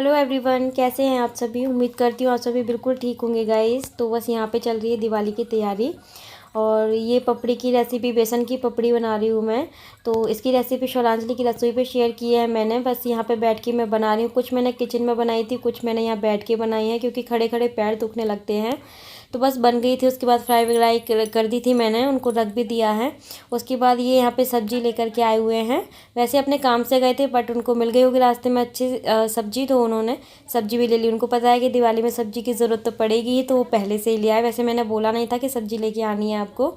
Hello everyone, कैसे हैं आप सभी। उम्मीद करती हूँ आप सभी बिल्कुल ठीक होंगे गाइस। तो बस यहाँ पे चल रही है दिवाली की तैयारी। और ये पपड़ी की रेसिपी, बेसन की पपड़ी बना रही हूँ मैं। तो इसकी रेसिपी शिलांजलि की रसोई पे शेयर की है मैंने। बस यहाँ पे बैठ के मैं बना रही हूँ। कुछ मैंने किचन में बनाई थी, कुछ मैंने यहाँ बैठ के बनाई है, क्योंकि खड़े खड़े पैर दुखने लगते हैं। तो बस बन गई थी। उसके बाद फ्राई वगैरह कर दी थी मैंने, उनको रख भी दिया है। उसके बाद ये यहाँ पे सब्जी लेकर के आए हुए हैं। वैसे अपने काम से गए थे, बट उनको मिल गई होगी रास्ते में अच्छी सब्जी, तो उन्होंने सब्जी भी ले ली। उनको पता है कि दिवाली में सब्जी की ज़रूरत तो पड़ेगी ही, तो वो पहले से ही लिया है। वैसे मैंने बोला नहीं था कि सब्जी लेके आनी है आपको।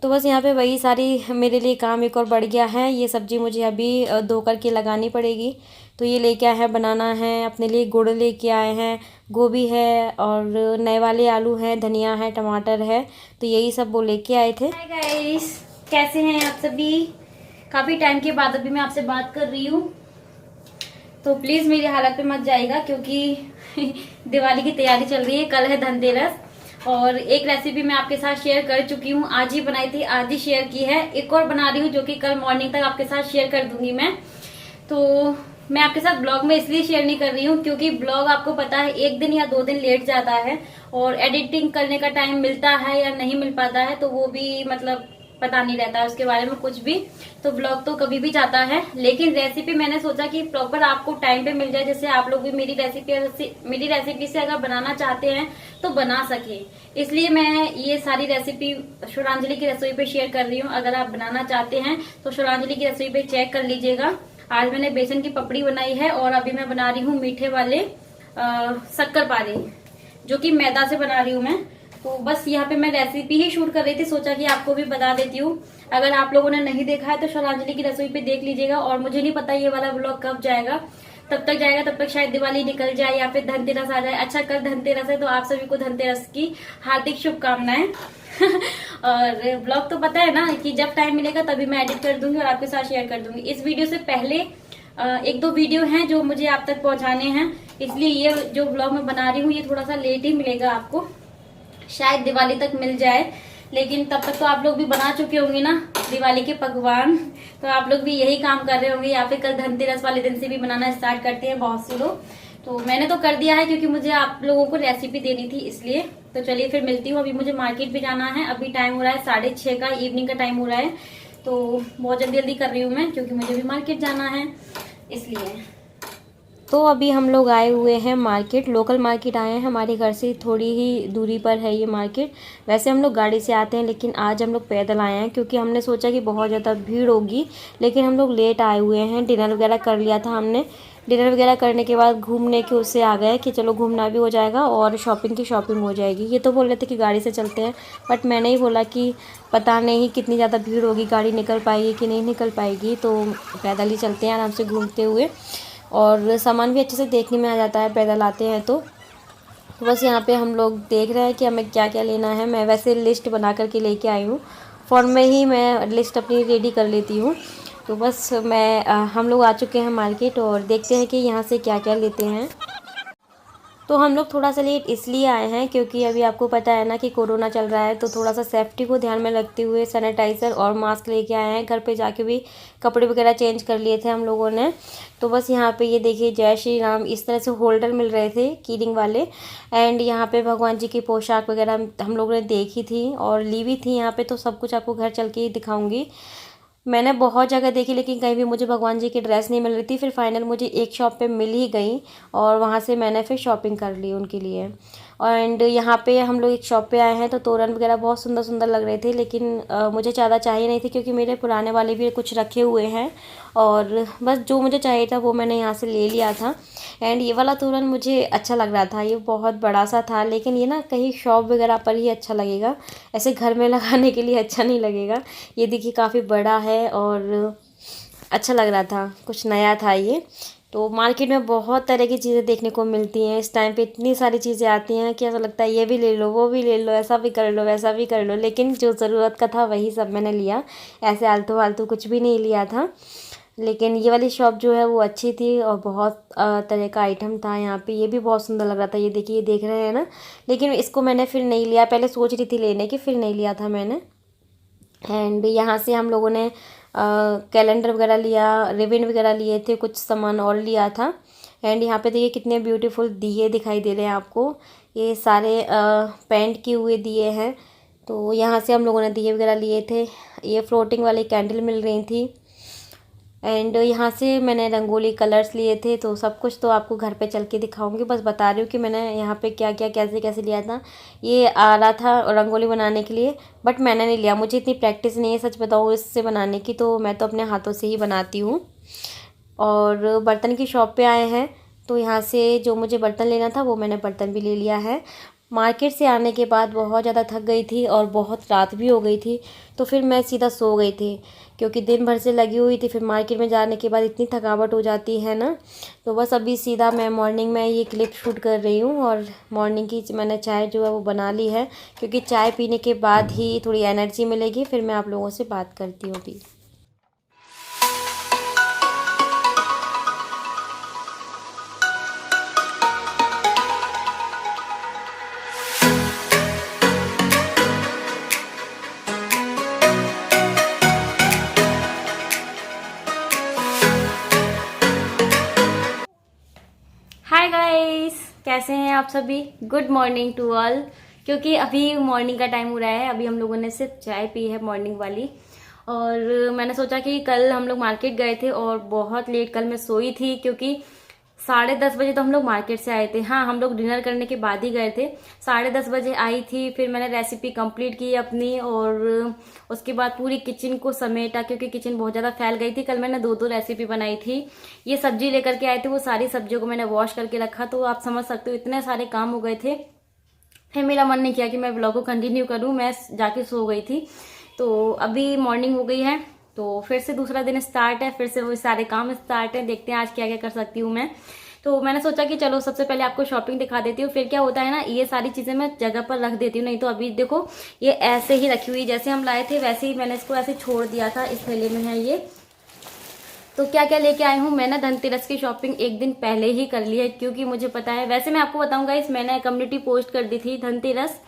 तो बस यहाँ पे वही सारी मेरे लिए काम एक और बढ़ गया है। ये सब्ज़ी मुझे अभी धो कर के लगानी पड़ेगी। तो ये लेके आए हैं, बनाना है। अपने लिए गुड़ लेके आए हैं, गोभी है और नए वाले आलू हैं, धनिया है, टमाटर है। तो यही सब वो लेके आए थे। हाय गाइस, कैसे हैं आप सभी। काफ़ी टाइम के बाद अभी मैं आपसे बात कर रही हूँ। तो प्लीज़ मेरी हालत पे मत जाइएगा, क्योंकि दिवाली की तैयारी चल रही है। कल है धनतेरस। और एक रेसिपी मैं आपके साथ शेयर कर चुकी हूँ, आज ही बनाई थी, आज ही शेयर की है। एक और बना रही हूँ, जो कि कल मॉर्निंग तक आपके साथ शेयर कर दूंगी मैं। तो मैं आपके साथ ब्लॉग में इसलिए शेयर नहीं कर रही हूँ, क्योंकि ब्लॉग आपको पता है 1 दिन या 2 दिन लेट जाता है, और एडिटिंग करने का टाइम मिलता है या नहीं मिल पाता है, तो वो भी मतलब पता नहीं रहता है उसके बारे में कुछ भी। तो ब्लॉग तो कभी भी जाता है, लेकिन रेसिपी मैंने सोचा कि प्रॉपर आपको टाइम पे मिल जाए, जैसे आप लोग भी मेरी रेसिपी से अगर बनाना चाहते हैं तो बना सके। इसलिए मैं ये सारी रेसिपी शिलांजलि की रसोई पे शेयर कर रही हूँ। अगर आप बनाना चाहते हैं तो शिलांजलि की रसोई पे चेक कर लीजिएगा। आज मैंने बेसन की पपड़ी बनाई है, और अभी मैं बना रही हूँ मीठे वाले शक्करपारे, जो कि मैदा से बना रही हूँ मैं। तो बस यहाँ पे मैं रेसिपी ही शूट कर रही थी, सोचा कि आपको भी बता देती हूँ। अगर आप लोगों ने नहीं देखा है तो शिलांजलि की रसोई पे देख लीजिएगा। और मुझे नहीं पता ये वाला ब्लॉग कब जाएगा, तब तक जाएगा, तब तक शायद दिवाली निकल जाए या फिर धनतेरस आ जाए। अच्छा, कल धनतेरस है, तो आप सभी को धनतेरस की हार्दिक शुभकामनाएं। और ब्लॉग तो पता है ना कि जब टाइम मिलेगा तभी मैं एडिट कर दूंगी और आपके साथ शेयर कर दूंगी। इस वीडियो से पहले 1-2 वीडियो हैं जो मुझे आप तक पहुंचाने हैं, इसलिए ये जो ब्लॉग मैं बना रही हूँ ये थोड़ा सा लेट ही मिलेगा आपको। शायद दिवाली तक मिल जाए, लेकिन तब तक तो आप लोग भी बना चुके होंगे ना दिवाली के पकवान। तो आप लोग भी यही काम कर रहे होंगे, या फिर कल धनतेरस वाले दिन से भी बनाना स्टार्ट करते हैं बहुत से लोग। तो मैंने तो कर दिया है, क्योंकि मुझे आप लोगों को रेसिपी देनी थी इसलिए। तो चलिए फिर मिलती हूँ। अभी मुझे मार्केट भी जाना है। अभी टाइम हो रहा है 6:30 का, इवनिंग का टाइम हो रहा है। तो बहुत जल्दी जल्दी कर रही हूँ मैं, क्योंकि मुझे भी मार्केट जाना है इसलिए। तो अभी हम लोग आए हुए हैं मार्केट, लोकल मार्केट आए हैं। हमारे घर से थोड़ी ही दूरी पर है ये मार्केट। वैसे हम लोग गाड़ी से आते हैं, लेकिन आज हम लोग पैदल आए हैं, क्योंकि हमने सोचा कि बहुत ज़्यादा भीड़ होगी। लेकिन हम लोग लेट आए हुए हैं। डिनर वगैरह कर लिया था हमने। डिनर वगैरह करने के बाद घूमने के उससे आ गए कि चलो घूमना भी हो जाएगा और शॉपिंग की शॉपिंग हो जाएगी। ये तो बोल रहे थे कि गाड़ी से चलते हैं, बट मैंने ही बोला कि पता नहीं कितनी ज़्यादा भीड़ होगी, गाड़ी निकल पाएगी कि नहीं निकल पाएगी, तो पैदल ही चलते हैं आराम से घूमते हुए। और सामान भी अच्छे से देखने में आ जाता है पैदल आते हैं तो। बस यहाँ पे हम लोग देख रहे हैं कि हमें क्या क्या लेना है। मैं वैसे लिस्ट बना करके लेके आई हूँ, फ़ोन में ही मैं लिस्ट अपनी रेडी कर लेती हूँ। तो बस हम लोग आ चुके हैं मार्केट, और देखते हैं कि यहाँ से क्या क्या लेते हैं। तो हम लोग थोड़ा सा लेट इसलिए आए हैं, क्योंकि अभी आपको पता है ना कि कोरोना चल रहा है, तो थोड़ा सा सेफ्टी को ध्यान में रखते हुए सैनिटाइज़र और मास्क लेके आए हैं। घर पे जाके भी कपड़े वगैरह चेंज कर लिए थे हम लोगों ने। तो बस यहाँ पे ये देखिए, जय श्री राम इस तरह से होल्डर मिल रहे थे कीरिंग वाले। एंड यहाँ पे भगवान जी की पोशाक वगैरह हम लोगों ने देखी थी और ली भी थी यहाँ पे। तो सब कुछ आपको घर चल के ही दिखाऊंगी। मैंने बहुत जगह देखी, लेकिन कहीं भी मुझे भगवान जी की ड्रेस नहीं मिल रही थी। फिर फाइनल मुझे एक शॉप पे मिल ही गई, और वहाँ से मैंने फिर शॉपिंग कर ली उनके लिए। एंड यहाँ पे हम लोग एक शॉप पे आए हैं, तो तोरण वगैरह बहुत सुंदर सुंदर लग रहे थे, लेकिन मुझे ज़्यादा चाहिए नहीं थे, क्योंकि मेरे पुराने वाले भी कुछ रखे हुए हैं। और बस जो मुझे चाहिए था वो मैंने यहाँ से ले लिया था। एंड ये वाला तोरण मुझे अच्छा लग रहा था, ये बहुत बड़ा सा था, लेकिन ये ना कहीं शॉप वगैरह पर ही अच्छा लगेगा, ऐसे घर में लगाने के लिए अच्छा नहीं लगेगा। ये देखिए काफ़ी बड़ा है और अच्छा लग रहा था, कुछ नया था ये। तो मार्केट में बहुत तरह की चीज़ें देखने को मिलती हैं। इस टाइम पे इतनी सारी चीज़ें आती हैं कि ऐसा लगता है ये भी ले लो, वो भी ले लो, ऐसा भी कर लो, वैसा भी कर लो, लेकिन जो ज़रूरत का था वही सब मैंने लिया। ऐसे आलतू फालतू कुछ भी नहीं लिया था। लेकिन ये वाली शॉप जो है वो अच्छी थी, और बहुत तरह का आइटम था यहाँ पे। ये भी बहुत सुंदर लग रहा था, ये देखिए, ये देख रहे हैं ना। लेकिन इसको मैंने फिर नहीं लिया, पहले सोच रही थी लेने की, फिर नहीं लिया था मैंने। एंड यहाँ से हम लोगों ने कैलेंडर वगैरह लिया, रिबन वगैरह लिए थे, कुछ सामान और लिया था। एंड यहाँ पे देखिए कितने ब्यूटीफुल दिए दिखाई दे रहे हैं आपको। ये सारे पेंट किए हुए दिए हैं। तो यहाँ से हम लोगों ने दिए वगैरह लिए थे। ये फ्लोटिंग वाली कैंडल मिल रही थी। एंड यहाँ से मैंने रंगोली कलर्स लिए थे। तो सब कुछ तो आपको घर पे चल के दिखाऊंगी, बस बता रही हूँ कि मैंने यहाँ पे क्या क्या कैसे कैसे लिया था। ये आ रहा था रंगोली बनाने के लिए, बट मैंने नहीं लिया, मुझे इतनी प्रैक्टिस नहीं है सच बताऊँ इससे बनाने की, तो मैं तो अपने हाथों से ही बनाती हूँ। और बर्तन की शॉप पे आए हैं, तो यहाँ से जो मुझे बर्तन लेना था वो मैंने बर्तन भी ले लिया है। मार्केट से आने के बाद बहुत ज़्यादा थक गई थी और बहुत रात भी हो गई थी, तो फिर मैं सीधा सो गई थी, क्योंकि दिन भर से लगी हुई थी। फिर मार्केट में जाने के बाद इतनी थकावट हो जाती है ना, तो बस अभी सीधा मैं मॉर्निंग में ये क्लिप शूट कर रही हूँ। और मॉर्निंग की मैंने चाय जो है वो बना ली है, क्योंकि चाय पीने के बाद ही थोड़ी एनर्जी मिलेगी। फिर मैं आप लोगों से बात करती हूँ अभी। हाय गाइस, कैसे हैं आप सभी। Good morning to all. क्योंकि अभी मॉर्निंग का टाइम हो रहा है, अभी हम लोगों ने सिर्फ चाय पी है मॉर्निंग वाली। और मैंने सोचा कि कल हम लोग मार्केट गए थे और बहुत लेट कल मैं सोई थी, क्योंकि 10:30 बजे तो हम लोग मार्केट से आए थे। हाँ, हम लोग डिनर करने के बाद ही गए थे। 10:30 बजे आई थी, फिर मैंने रेसिपी कंप्लीट की अपनी, और उसके बाद पूरी किचन को समेटा, क्योंकि किचन बहुत ज़्यादा फैल गई थी। कल मैंने 2-2 रेसिपी बनाई थी। ये सब्जी लेकर के आए थे, वो सारी सब्जियों को मैंने वॉश करके रखा, तो आप समझ सकते हो इतने सारे काम हो गए थे। फिर मेरा मन नहीं किया कि मैं ब्लॉग को कंटिन्यू करूँ, मैं जाके सो गई थी। तो अभी मॉर्निंग हो गई है, तो फिर से दूसरा दिन स्टार्ट है, फिर से वो सारे काम स्टार्ट है। देखते हैं आज क्या क्या कर सकती हूँ मैं। तो मैंने सोचा कि चलो सबसे पहले आपको शॉपिंग दिखा देती हूँ। फिर क्या होता है ना, ये सारी चीजें मैं जगह पर रख देती हूँ, नहीं तो अभी देखो ये ऐसे ही रखी हुई, जैसे हम लाए थे वैसे ही मैंने इसको ऐसे छोड़ दिया था। इस थैले में है ये। तो क्या क्या लेके आई हूँ, मैंने धनतेरस की शॉपिंग एक दिन पहले ही कर ली है, क्योंकि मुझे पता है। वैसे मैं आपको बताऊंगा, इस मैंने कम्युनिटी पोस्ट कर दी थी धनतेरस।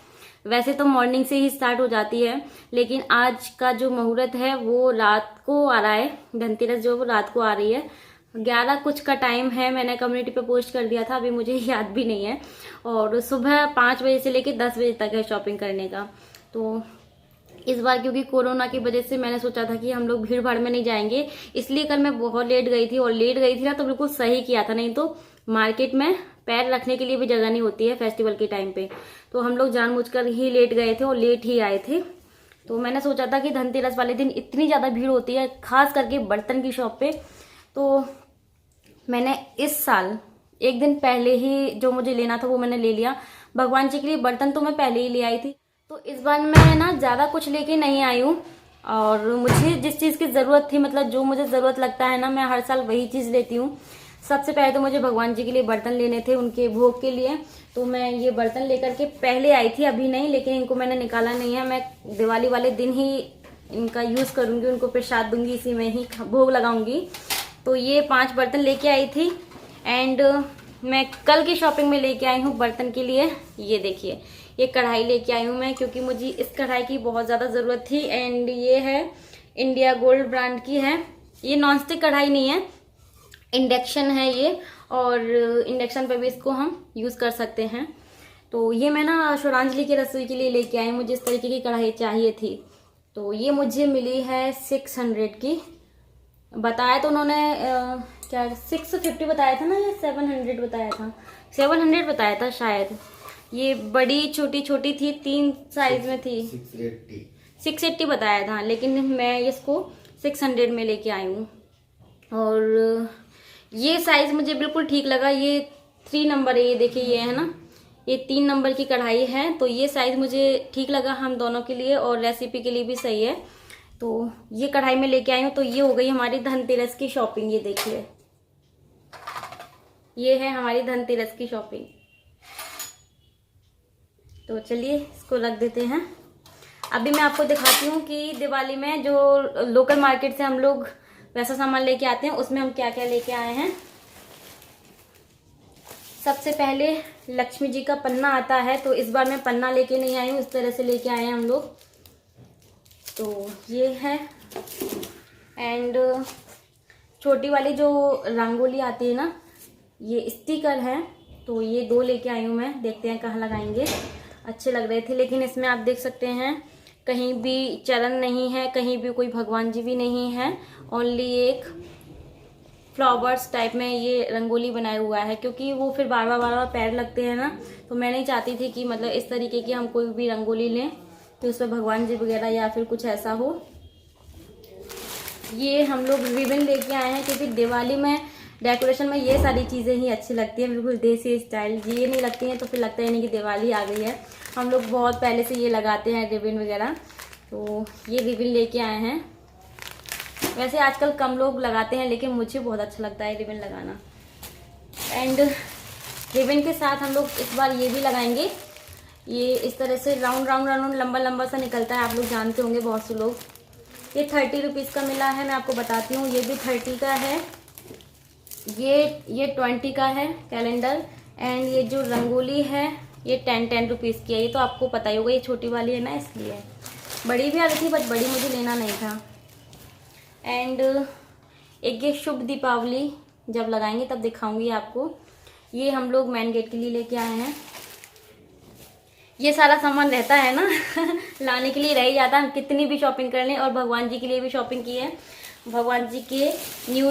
वैसे तो मॉर्निंग से ही स्टार्ट हो जाती है, लेकिन आज का जो मुहूर्त है वो रात को आ रहा है। धनतेरस जो वो रात को आ रही है, 11 कुछ का टाइम है। मैंने कम्युनिटी पे पोस्ट कर दिया था, अभी मुझे याद भी नहीं है। और सुबह 5 बजे से लेकर 10 बजे तक है शॉपिंग करने का। तो इस बार क्योंकि कोरोना की वजह से मैंने सोचा था कि हम लोग भीड़ भाड़ में नहीं जाएंगे, इसलिए कल मैं बहुत लेट गई थी। और लेट गई थी ना तो बिल्कुल सही किया था, नहीं तो मार्केट में पैर रखने के लिए भी जगह नहीं होती है फेस्टिवल के टाइम पे। तो हम लोग जानबूझकर ही लेट गए थे और लेट ही आए थे। तो मैंने सोचा था कि धनतेरस वाले दिन इतनी ज्यादा भीड़ होती है, खास करके बर्तन की शॉप पे। तो मैंने इस साल एक दिन पहले ही जो मुझे लेना था वो मैंने ले लिया। भगवान जी के लिए बर्तन तो मैं पहले ही ले आई थी। तो इस बार मैं ना ज्यादा कुछ लेके नहीं आई हूँ, और मुझे जिस चीज की जरूरत थी, मतलब जो मुझे जरूरत लगता है ना, मैं हर साल वही चीज लेती हूँ। सबसे पहले तो मुझे भगवान जी के लिए बर्तन लेने थे, उनके भोग के लिए। तो मैं ये बर्तन लेकर के पहले आई थी, अभी नहीं, लेकिन इनको मैंने निकाला नहीं है। मैं दिवाली वाले दिन ही इनका यूज करूंगी, उनको प्रसाद दूंगी, इसी में ही भोग लगाऊंगी। तो ये 5 बर्तन लेके आई थी। एंड मैं कल की शॉपिंग में लेके आई हूँ बर्तन के लिए। ये देखिए, ये कढ़ाई लेके आई हूँ मैं, क्योंकि मुझे इस कढ़ाई की बहुत ज्यादा जरूरत थी। एंड ये है इंडिया गोल्ड ब्रांड की है। ये नॉनस्टिक कढ़ाई नहीं है, इंडक्शन है ये, और इंडक्शन पे भी इसको हम यूज कर सकते हैं। तो ये मैं ना श्वरांजलि की रसोई के लिए लेके आई, मुझे इस तरीके की कढ़ाई चाहिए थी। तो ये मुझे मिली है 600 की। बताया तो उन्होंने क्या 650 बताया था ना, या 700 बताया था, 700 बताया था शायद। ये बड़ी छोटी छोटी थी, 3 साइज में थी। 680 बताया था, लेकिन मैं इसको 600 में लेके आई हूँ। और ये साइज मुझे बिल्कुल ठीक लगा। ये 3 नंबर है, ये देखिए, ये है ना, ये 3 नंबर की कढ़ाई है। तो ये साइज मुझे ठीक लगा हम दोनों के लिए, और रेसिपी के लिए भी सही है। तो ये कढ़ाई में लेके आई हूँ। तो ये हो गई हमारी धनतेरस की शॉपिंग। ये देखिए, ये है हमारी धनतेरस की शॉपिंग। तो चलिए इसको रख देते हैं। अभी मैं आपको दिखाती हूँ कि दिवाली में जो लोकल मार्केट से हम लोग वैसा सामान लेके आते हैं, उसमें हम क्या क्या लेके आए हैं। सबसे पहले लक्ष्मी जी का पन्ना आता है, तो इस बार मैं पन्ना लेके नहीं आई हूँ, इस तरह से लेके आए हैं हम लोग। तो ये है। एंड छोटी वाली जो रंगोली आती है ना, ये स्टिकर है, तो ये 2 लेके आई हूँ मैं। देखते हैं कहाँ लगाएंगे। अच्छे लग रहे थे, लेकिन इसमें आप देख सकते हैं कहीं भी चरण नहीं है, कहीं भी कोई भगवान जी भी नहीं है। ओनली एक फ्लावर्स टाइप में ये रंगोली बनाया हुआ है, क्योंकि वो फिर बार बार पैर लगते हैं ना, तो मैं नहीं चाहती थी कि मतलब इस तरीके की हम कोई भी रंगोली लें तो उसमें भगवान जी वगैरह या फिर कुछ ऐसा हो। ये हम लोग रिबन लेके आए हैं, क्योंकि दिवाली में डेकोरेशन में ये सारी चीज़ें ही अच्छी लगती हैं, बिल्कुल देसी स्टाइल। ये नहीं लगती हैं तो फिर लगता है नहीं कि दिवाली आ गई है। हम लोग बहुत पहले से ये लगाते हैं रिबन वगैरह, तो ये रिबन लेके आए हैं। वैसे आजकल कम लोग लगाते हैं, लेकिन मुझे बहुत अच्छा लगता है रिबन लगाना। एंड रिबन के साथ हम लोग इस बार ये भी लगाएंगे। ये इस तरह से राउंड राउंड राउंड लंबा लंबा सा निकलता है, आप लोग जानते होंगे बहुत से लोग। ये 30 रुपीज़ का मिला है, मैं आपको बताती हूँ। ये भी 30 का है, ये 20 का है कैलेंडर। एंड ये जो रंगोली है ये 10 रुपीज़ की है। ये तो आपको पता ही होगा, ये छोटी वाली है ना, इसलिए। बड़ी भी आ रही थी, बट बड़ी मुझे लेना नहीं था। एंड एक ये शुभ दीपावली जब लगाएंगे तब दिखाऊंगी आपको। ये हम लोग मेन गेट के लिए लेके आए हैं। ये सारा सामान रहता है ना लाने के लिए रह ही जाता है, हम कितनी भी शॉपिंग कर लें। और भगवान जी के लिए भी शॉपिंग की है। भगवान जी के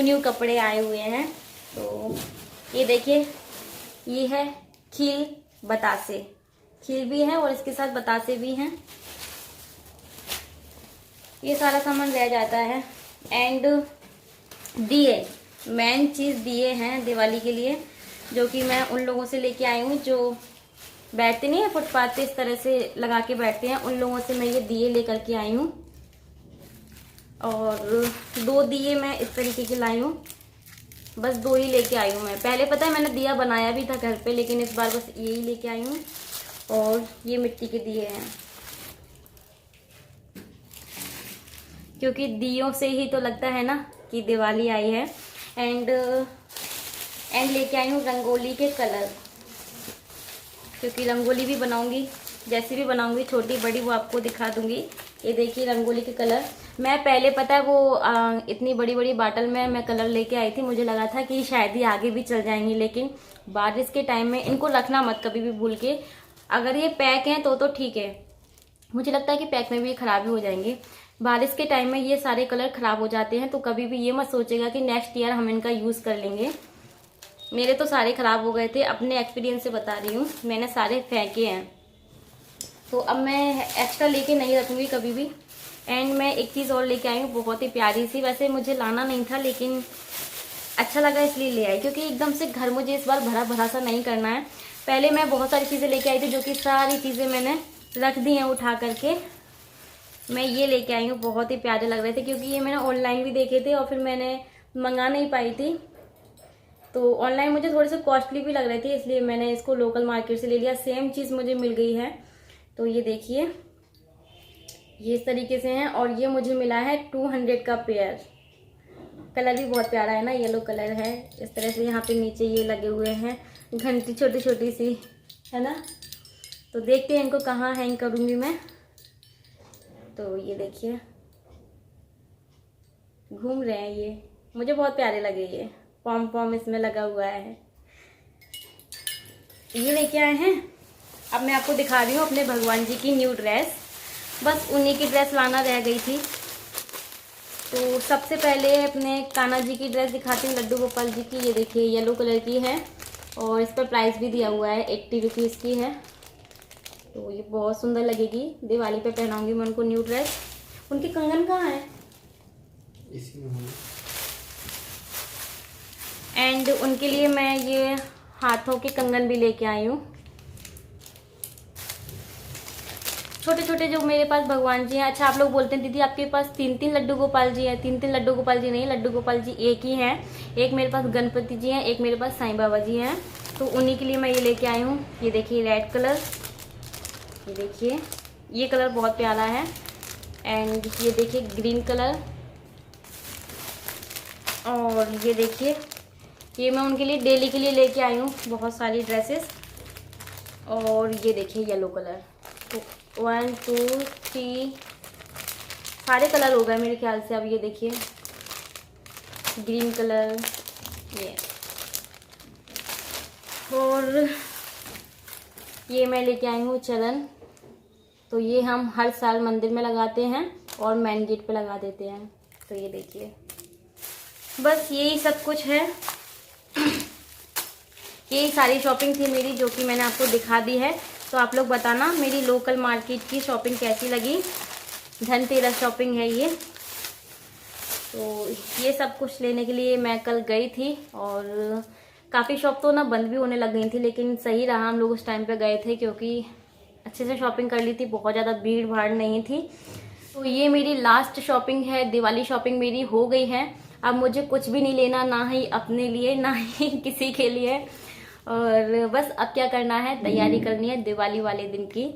न्यू कपड़े आए हुए हैं। तो ये देखिए, ये है खील बतासे। खील भी है और इसके साथ बतासे भी हैं। ये सारा सामान रह जाता है। एंड दिए, मेन चीज़ दिए हैं दिवाली के लिए, जो कि मैं उन लोगों से लेके आई हूँ जो बैठते नहीं है फुटपाथ पे, इस तरह से लगा के बैठते हैं। उन लोगों से मैं ये दिए लेकर के आई हूँ। और 2 दिए मैं इस तरीके के लाई हूँ, बस 2 ही लेके आई हूँ मैं। पहले पता है मैंने दिया बनाया भी था घर पे, लेकिन इस बार बस यही लेके आई हूँ। और ये मिट्टी के दिए हैं, क्योंकि दियों से ही तो लगता है ना कि दिवाली आई है। एंड लेके आई हूँ रंगोली के कलर, क्योंकि रंगोली भी बनाऊंगी, जैसी भी बनाऊंगी छोटी बड़ी वो आपको दिखा दूंगी। ये देखिए रंगोली के कलर। मैं पहले पता है वो इतनी बड़ी बड़ी बाटल में मैं कलर लेके आई थी। मुझे लगा था कि शायद ही आगे भी चल जाएंगी, लेकिन बारिश के टाइम में इनको रखना मत कभी भी भूल के। अगर ये पैक हैं तो ठीक है, मुझे लगता है कि पैक में भी खराब ही हो जाएंगे। बारिश के टाइम में ये सारे कलर खराब हो जाते हैं, तो कभी भी ये मत सोचेगा कि नेक्स्ट ईयर हम इनका यूज़ कर लेंगे। मेरे तो सारे खराब हो गए थे, अपने एक्सपीरियंस से बता रही हूँ, मैंने सारे फेंके हैं। तो अब मैं एक्स्ट्रा लेके नहीं रखूँगी कभी भी। एंड मैं एक चीज़ और लेके आई हूँ, बहुत ही प्यारी सी। वैसे मुझे लाना नहीं था, लेकिन अच्छा लगा इसलिए ले आई, क्योंकि एकदम से घर मुझे इस बार भरा भरा सा नहीं करना है। पहले मैं बहुत सारी चीज़ें लेके आई थी, जो कि सारी चीज़ें मैंने रख दी हैं उठा करके। मैं ये लेके आई हूँ, बहुत ही प्यारे लग रहे थे, क्योंकि ये मैंने ऑनलाइन भी देखे थे और फिर मैंने मंगा नहीं पाई थी। तो ऑनलाइन मुझे थोड़े से कॉस्टली भी लग रहे थे, इसलिए मैंने इसको लोकल मार्केट से ले लिया। सेम चीज़ मुझे मिल गई है। तो ये देखिए, ये इस तरीके से हैं। और ये मुझे मिला है 200 का पेयर। कलर भी बहुत प्यारा है ना, येलो कलर है। इस तरह से यहाँ पे नीचे ये लगे हुए हैं, घंटी छोटी छोटी सी है ना। तो देखते हैं इनको कहाँ हैंग करूँगी मैं। तो ये देखिए घूम रहे हैं, ये मुझे बहुत प्यारे लगे। ये पॉम पॉम इसमें लगा हुआ है। ये लेके आए हैं। अब मैं आपको दिखा रही हूँ अपने भगवान जी की न्यू ड्रेस। बस उन्हीं की ड्रेस लाना रह गई थी। तो सबसे पहले अपने कान्हा जी की ड्रेस दिखाती हूँ, लड्डू गोपाल जी की। ये देखिए येलो कलर की है और इस पर प्राइस भी दिया हुआ है, 80 रुपीज़ की है। तो ये बहुत सुंदर लगेगी, दिवाली पे पहनाऊंगी मैं उनको न्यू ड्रेस। उनके कंगन कहाँ है? इसी में। एंड उनके लिए मैं ये हाथों के कंगन भी लेके आई हूँ। छोटे छोटे जो मेरे पास भगवान जी हैं। अच्छा, आप लोग बोलते हैं दीदी आपके पास 3 लड्डू गोपाल जी हैं। 3 लड्डू गोपाल जी नहीं, लड्डू गोपाल जी एक ही हैं। एक मेरे पास गणपति जी हैं, एक मेरे पास साईं बाबा जी हैं। तो उन्हीं के लिए मैं ये लेके आई हूँ। ये देखिए रेड कलर, ये देखिए ये कलर बहुत प्यारा है। एंड ये देखिए ग्रीन कलर, और ये देखिए ये मैं उनके लिए डेली के लिए लेके आई हूँ बहुत सारी ड्रेसेस। और ये देखिए येलो कलर। तो 1 2 3 सारे कलर हो गए मेरे ख्याल से। अब ये देखिए ग्रीन कलर, ये और ये मैं लेके आई हूँ चलन। तो ये हम हर साल मंदिर में लगाते हैं और मेन गेट पे लगा देते हैं। तो ये देखिए, बस यही सब कुछ है। यही सारी शॉपिंग थी मेरी जो कि मैंने आपको दिखा दी है। तो आप लोग बताना मेरी लोकल मार्केट की शॉपिंग कैसी लगी। धनतेरस शॉपिंग है ये। तो ये सब कुछ लेने के लिए मैं कल गई थी और काफ़ी शॉप तो ना बंद भी होने लग गई थी, लेकिन सही रहा हम लोग उस टाइम पे गए थे क्योंकि अच्छे से शॉपिंग कर ली थी, बहुत ज़्यादा भीड़ भाड़ नहीं थी। तो ये मेरी लास्ट शॉपिंग है, दिवाली शॉपिंग मेरी हो गई है। अब मुझे कुछ भी नहीं लेना, ना ही अपने लिए ना ही किसी के लिए। और बस अब क्या करना है, तैयारी करनी है दिवाली वाले दिन की।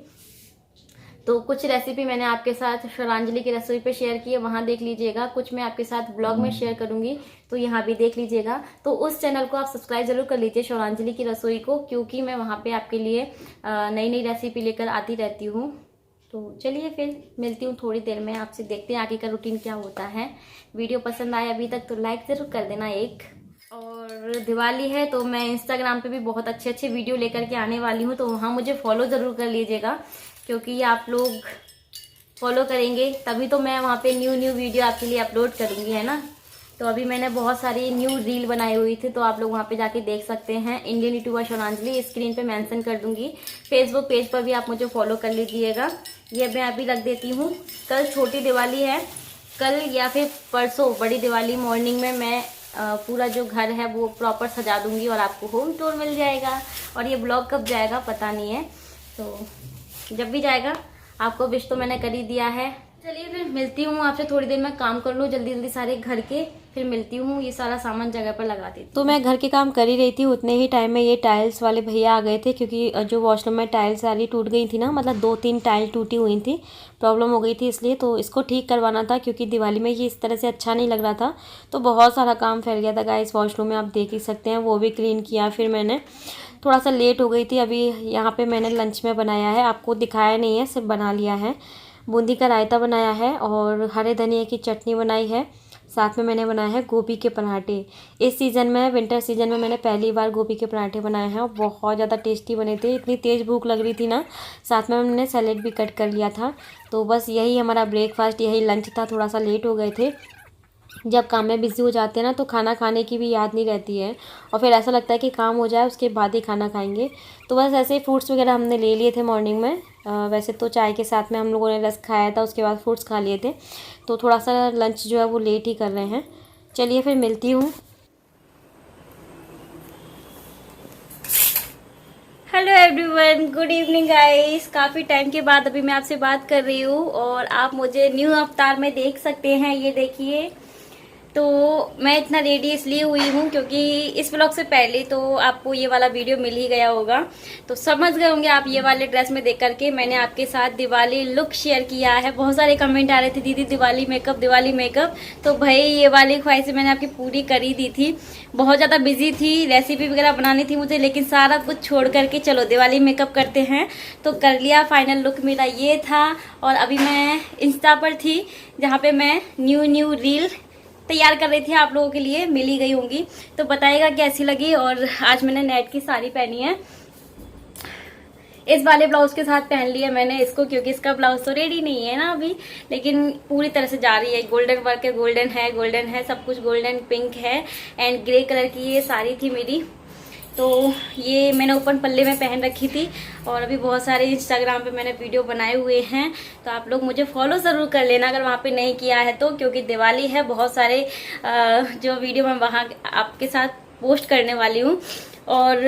तो कुछ रेसिपी मैंने आपके साथ श्रद्धांजलि की रसोई पे शेयर की है, वहाँ देख लीजिएगा। कुछ मैं आपके साथ ब्लॉग में शेयर करूंगी, तो यहाँ भी देख लीजिएगा। तो उस चैनल को आप सब्सक्राइब जरूर कर लीजिए, श्रद्धांजलि की रसोई को, क्योंकि मैं वहाँ पे आपके लिए नई नई रेसिपी लेकर आती रहती हूँ। तो चलिए फिर मिलती हूँ थोड़ी देर में आपसे, देखते हैं आगे का रूटीन क्या होता है। वीडियो पसंद आया अभी तक तो लाइक ज़रूर कर देना एक। और दिवाली है तो मैं इंस्टाग्राम पे भी बहुत अच्छे अच्छे वीडियो लेकर के आने वाली हूँ, तो वहाँ मुझे फॉलो ज़रूर कर लीजिएगा, क्योंकि आप लोग फॉलो करेंगे तभी तो मैं वहाँ पे न्यू वीडियो आपके लिए अपलोड करूँगी, है ना। तो अभी मैंने बहुत सारी न्यू रील बनाई हुई थी, तो आप लोग वहाँ पे जाके देख सकते हैं। इंडियन यूट्यूबर श्रद्धांजलि स्क्रीन पे मेंशन कर दूंगी। फेसबुक पेज पर भी आप मुझे फॉलो कर लीजिएगा। ये मैं अभी रख देती हूँ। कल छोटी दिवाली है, कल या फिर परसों बड़ी दिवाली मॉर्निंग में मैं पूरा जो घर है वो प्रॉपर सजा दूंगी और आपको होम टूर मिल जाएगा। और ये ब्लॉग कब जाएगा पता नहीं है, तो जब भी जाएगा आपको विश तो मैंने कर ही दिया है। चलिए फिर मिलती हूँ आपसे थोड़ी देर में, काम कर लूँ जल्दी जल्दी सारे घर के, फिर मिलती हूँ। ये सारा सामान जगह पर लगा देती हूँ। तो मैं घर के काम कर ही रही थी, उतने ही टाइम में ये टाइल्स वाले भैया आ गए थे, क्योंकि जो वॉशरूम में टाइल्स सारी टूट गई थी ना, मतलब 2-3 टाइल टूटी हुई थी, प्रॉब्लम हो गई थी, इसलिए तो इसको ठीक करवाना था, क्योंकि दिवाली में ये इस तरह से अच्छा नहीं लग रहा था। तो बहुत सारा काम फैल गया था गाइस वॉशरूम में, आप देख ही सकते हैं। वो भी क्लीन किया, फिर मैंने थोड़ा सा लेट हो गई थी। अभी यहाँ पे मैंने लंच में बनाया है, आपको दिखाया नहीं है, सिर्फ बना लिया है। बूंदी का रायता बनाया है और हरे धनिया की चटनी बनाई है। साथ में मैंने बनाया है गोभी के पराठे। इस सीज़न में, विंटर सीज़न में मैंने पहली बार गोभी के पराठे बनाए हैं और बहुत ज़्यादा टेस्टी बने थे। इतनी तेज़ भूख लग रही थी ना, साथ में मैंने सैलेड भी कट कर लिया था। तो बस यही हमारा ब्रेकफास्ट, यही लंच था। थोड़ा सा लेट हो गए थे, जब काम में बिज़ी हो जाते हैं ना तो खाना खाने की भी याद नहीं रहती है, और फिर ऐसा लगता है कि काम हो जाए उसके बाद ही खाना खाएंगे। तो बस ऐसे ही फ्रूट्स वगैरह हमने ले लिए थे मॉर्निंग में। वैसे तो चाय के साथ में हम लोगों ने रस खाया था, उसके बाद फ्रूट्स खा लिए थे। तो थोड़ा सा लंच जो है वो लेट ही कर रहे हैं। चलिए फिर मिलती हूँ। Hello everyone, good evening guys. काफ़ी टाइम के बाद अभी मैं आपसे बात कर रही हूँ और आप मुझे न्यू अवतार में देख सकते हैं। ये देखिए, तो मैं इतना रेडी इसलिए हुई हूँ क्योंकि इस व्लॉग से पहले तो आपको ये वाला वीडियो मिल ही गया होगा, तो समझ गए होंगे आप ये वाले ड्रेस में देख करके। मैंने आपके साथ दिवाली लुक शेयर किया है। बहुत सारे कमेंट आ रहे थे, दीदी दिवाली मेकअप, दिवाली मेकअप। तो भाई ये वाली ख्वाहिशें मैंने आपकी पूरी कर ही दी थी। बहुत ज़्यादा बिजी थी, रेसिपी वगैरह बनानी थी मुझे, लेकिन सारा कुछ छोड़ करके चलो दिवाली मेकअप करते हैं, तो कर लिया। फाइनल लुक मेरा ये था। और अभी मैं इंस्टा पर थी जहाँ पे मैं न्यू रील तैयार कर रही थी, आप लोगों के लिए मिल ही गई होंगी, तो बताइएगा कैसी लगी। और आज मैंने नेट की साड़ी पहनी है, इस वाले ब्लाउज के साथ पहन लिया मैंने इसको, क्योंकि इसका ब्लाउज तो रेडी नहीं है ना अभी, लेकिन पूरी तरह से जा रही है। गोल्डन वर्क है, गोल्डन है, सब कुछ गोल्डन पिंक है एंड ग्रे कलर की ये साड़ी थी मेरी। तो ये मैंने ओपन पल्ले में पहन रखी थी। और अभी बहुत सारे इंस्टाग्राम पे मैंने वीडियो बनाए हुए हैं, तो आप लोग मुझे फॉलो ज़रूर कर लेना अगर वहाँ पे नहीं किया है तो, क्योंकि दिवाली है, बहुत सारे जो वीडियो मैं वहाँ आपके साथ पोस्ट करने वाली हूँ। और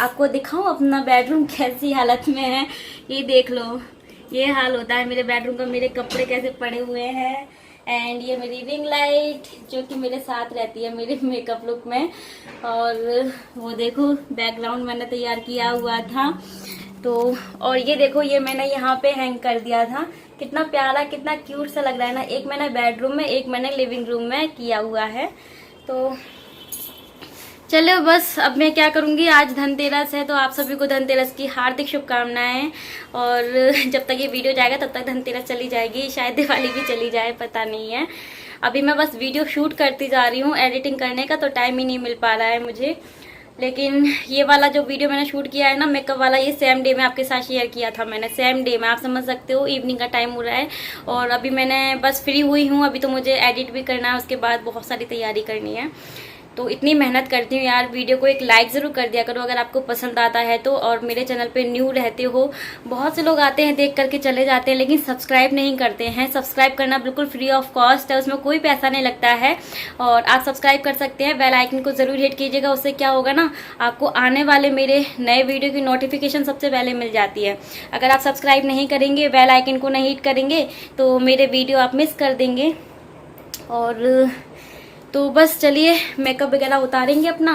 आपको दिखाऊँ अपना बेडरूम कैसी हालत में है, ये देख लो। ये हाल होता है मेरे बेडरूम का, मेरे कपड़े कैसे पड़े हुए हैं। एंड ये मेरी रिंग लाइट जो कि मेरे साथ रहती है मेरे मेकअप लुक में। और वो देखो बैकग्राउंड मैंने तैयार किया हुआ था। तो और ये देखो, ये मैंने यहाँ पे हैंग कर दिया था। कितना प्यारा, कितना क्यूट सा लग रहा है ना। एक मैंने बेडरूम में, एक मैंने लिविंग रूम में किया हुआ है। तो चलो बस अब मैं क्या करूँगी, आज धनतेरस है तो आप सभी को धनतेरस की हार्दिक शुभकामनाएं। और जब तक ये वीडियो जाएगा तब तक धनतेरस चली जाएगी, शायद दिवाली भी चली जाए, पता नहीं है। अभी मैं बस वीडियो शूट करती जा रही हूँ, एडिटिंग करने का तो टाइम ही नहीं मिल पा रहा है मुझे। लेकिन ये वाला जो वीडियो मैंने शूट किया है ना मेकअप वाला, ये सेम डे में आपके साथ शेयर किया था मैंने, सेम डे में। आप समझ सकते हो इवनिंग का टाइम हो रहा है और अभी मैंने बस फ्री हुई हूँ। अभी तो मुझे एडिट भी करना है, उसके बाद बहुत सारी तैयारी करनी है। तो इतनी मेहनत करती हूँ यार। वीडियो को एक लाइक ज़रूर कर दिया करो अगर आपको पसंद आता है तो, और मेरे चैनल पे न्यू रहते हो। बहुत से लोग आते हैं देख करके चले जाते हैं लेकिन सब्सक्राइब नहीं करते हैं। सब्सक्राइब करना बिल्कुल फ्री ऑफ कॉस्ट है, उसमें कोई पैसा नहीं लगता है और आप सब्सक्राइब कर सकते हैं। बेल आइकन को ज़रूर हिट कीजिएगा, उससे क्या होगा ना, आपको आने वाले मेरे नए वीडियो की नोटिफिकेशन सबसे पहले मिल जाती है। अगर आप सब्सक्राइब नहीं करेंगे, बेल आइकन को नहीं हिट करेंगे तो मेरे वीडियो आप मिस कर देंगे। और तो बस चलिए मेकअप वगैरह उतारेंगे अपना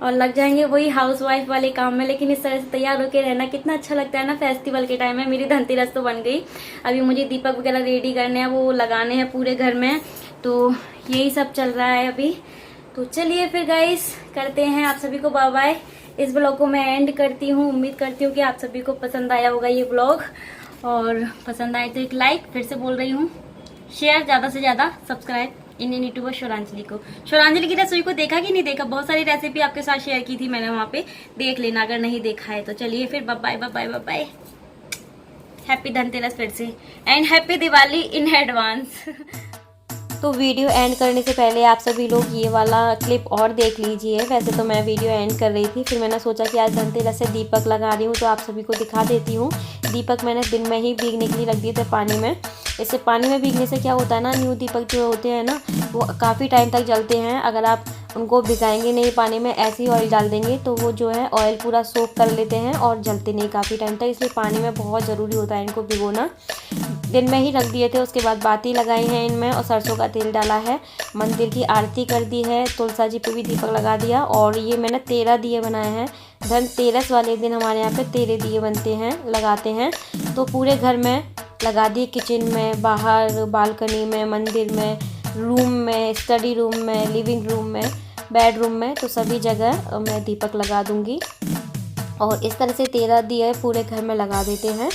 और लग जाएंगे वही हाउसवाइफ वाले काम में। लेकिन इस तरह से तैयार होके रहना कितना अच्छा लगता है ना फेस्टिवल के टाइम में। मेरी धनतेरस तो बन गई, अभी मुझे दीपक वगैरह रेडी करने हैं, वो लगाने हैं पूरे घर में। तो यही सब चल रहा है अभी। तो चलिए फिर गाइस करते हैं आप सभी को बाय बाय। इस ब्लॉग को मैं एंड करती हूँ। उम्मीद करती हूँ कि आप सभी को पसंद आया होगा ये ब्लॉग, और पसंद आए तो एक लाइक, फिर से बोल रही हूँ, शेयर, ज़्यादा से ज़्यादा सब्सक्राइब इंडियन यूट्यूबर शौरांजलि को। शौरांजलि की रसोई को देखा कि नहीं देखा, बहुत सारी रेसिपी आपके साथ शेयर की थी मैंने, वहाँ पे देख लेना अगर नहीं देखा है तो। चलिए फिर bye bye bye bye. Happy Dhanteras फिर से, and happy Diwali in advance. तो वीडियो एंड करने से पहले आप सभी लोग ये वाला क्लिप और देख लीजिए। वैसे तो मैं वीडियो एंड कर रही थी, फिर मैंने सोचा कि आज धनतेरस से दीपक लगा रही हूँ तो आप सभी को दिखा देती हूँ। दीपक मैंने दिन में ही भीगने के लिए रख दिए थे पानी में। इससे पानी में भीगने से क्या होता है ना, न्यू दीपक जो होते हैं ना वो काफ़ी टाइम तक जलते हैं। अगर आप उनको भिगाएंगे नहीं पानी में, ऐसे ही ऑयल डाल देंगे तो वो जो है ऑयल पूरा सोख कर लेते हैं और जलते नहीं काफ़ी टाइम तक। इसलिए पानी में बहुत ज़रूरी होता है इनको भिगोना। दिन में ही रख दिए थे, उसके बाद बाती लगाई है इनमें और सरसों का तेल डाला है, मंदिर की आरती कर दी है, तुलसा जी पे भी दीपक लगा दिया। और ये मैंने 13 दिए बनाए हैं। धनतेरस वाले दिन हमारे यहाँ पे 13 दिए बनते हैं, लगाते हैं। तो पूरे घर में लगा दिए, किचन में, बाहर बालकनी में, मंदिर में, रूम में, स्टडी रूम में, लिविंग रूम में, बेडरूम में, तो सभी जगह मैं दीपक लगा दूंगी। और इस तरह से 13 दिए पूरे घर में लगा देते हैं।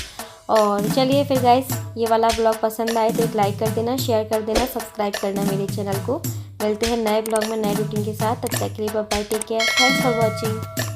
और चलिए फिर गाइस, ये वाला ब्लॉग पसंद आए तो एक लाइक कर देना, शेयर कर देना, सब्सक्राइब करना मेरे चैनल को। मिलते हैं नए ब्लॉग में नए रूटीन के साथ। तब तक के लिए bye bye, take care, thanks for watching.